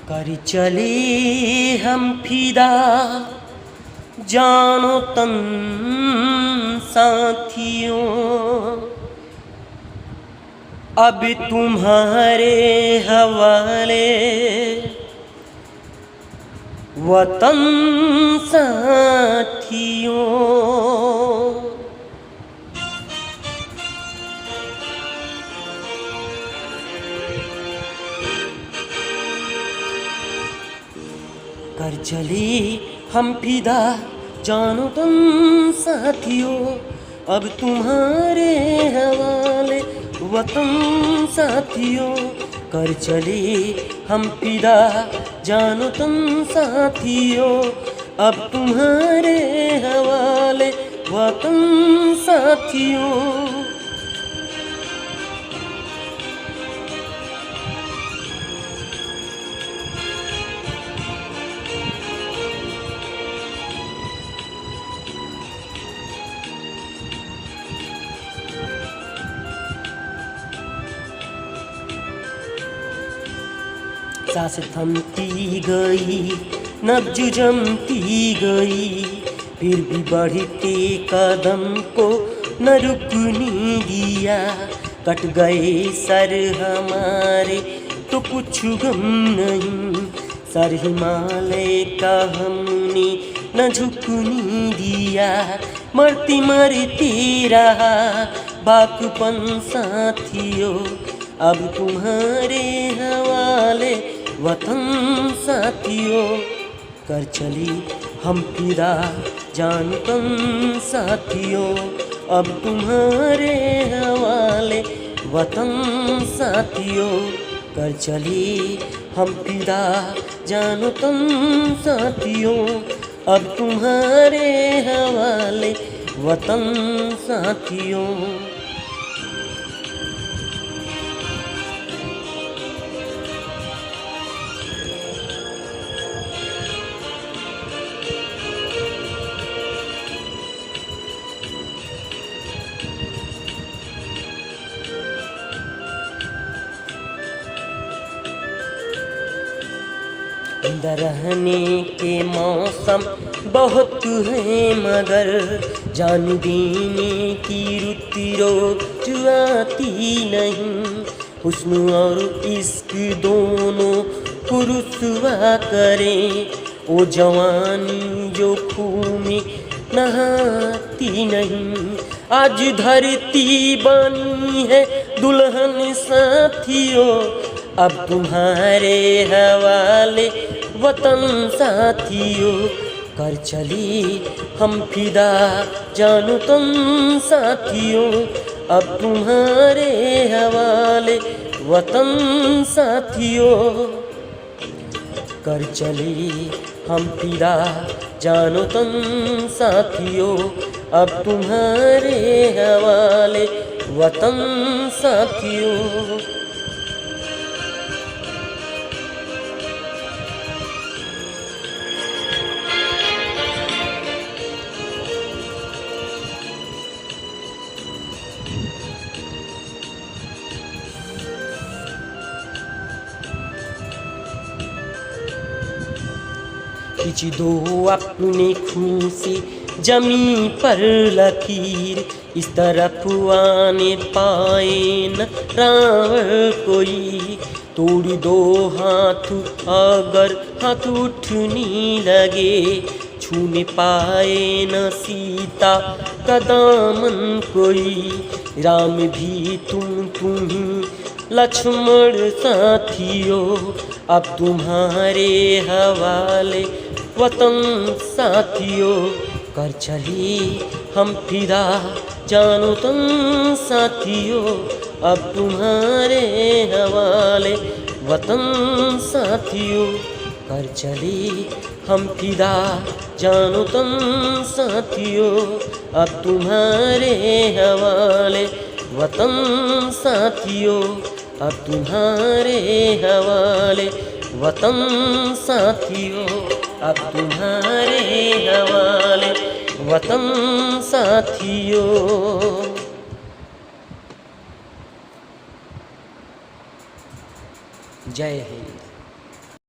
कर चले हम फिदा जानो तन साथियों, अब तुम्हारे हवाले वतन साथियों। कर चले हम फिदा जानो तुम साथियों, अब तुम्हारे हवाले वतन साथियों। कर चले हम फिदा जानो तुम साथियों, अब तुम्हारे हवाले वतन साथियों। सांस थमती गई, नब्ज जमती गई, फिर भी बढ़ते कदम को न रुकने दिया। कट गए सर हमारे तो कुछ गम नहीं, सर हिमालय का हमने न झुकने दिया। मरती मरती रहा बाकपन साथियों, अब तुम्हारे हवाले वतन साथियों। कर चली हम फिदा जानो तुम साथियों, अब तुम्हारे हवाले वतन साथियों। कर चली हम फिदा जानो तुम साथियों, अब तुम्हारे हवाले वतन साथियों। रहने के मौसम बहुत हैं, मगर जान देने की रुत रोज आती नहीं। हुस्न और इश्क दोनों को रुसवा करें, वो जवानी जो खून में नहाती नहीं। आज धरती बनी है दुल्हन साथियों, अब तुम्हारे हवाले वतन साथियों। कर चली हम फिदा जानो तुम साथियों, अब तुम्हारे हवाले वतन साथियों। कर चली हम फिदा जानो तुम साथियों, अब तुम्हारे हवाले वतन साथियों। खींच दो अपने खून से जमी पर लकीर, इस तरफ आने पाए न रावण कोई। तोड़ दो हाथ अगर हाथ उठने लगे, छूने पाए न सीता का दामन कोई। राम भी तुम लक्ष्मण साथियों, अब तुम्हारे हवाले वतन साथियों। कर चली हम फिदा जानो तुम साथियों, अब तुम्हारे हवाले वतन साथियों। कर चली हम फिदा जानो तुम साथियों, अब तुम्हारे हवाले वतन साथियों। अब तुम्हारे हवाले वतन साथियों, अब तुम्हारे हवाले वतन साथियों। जय हिंद।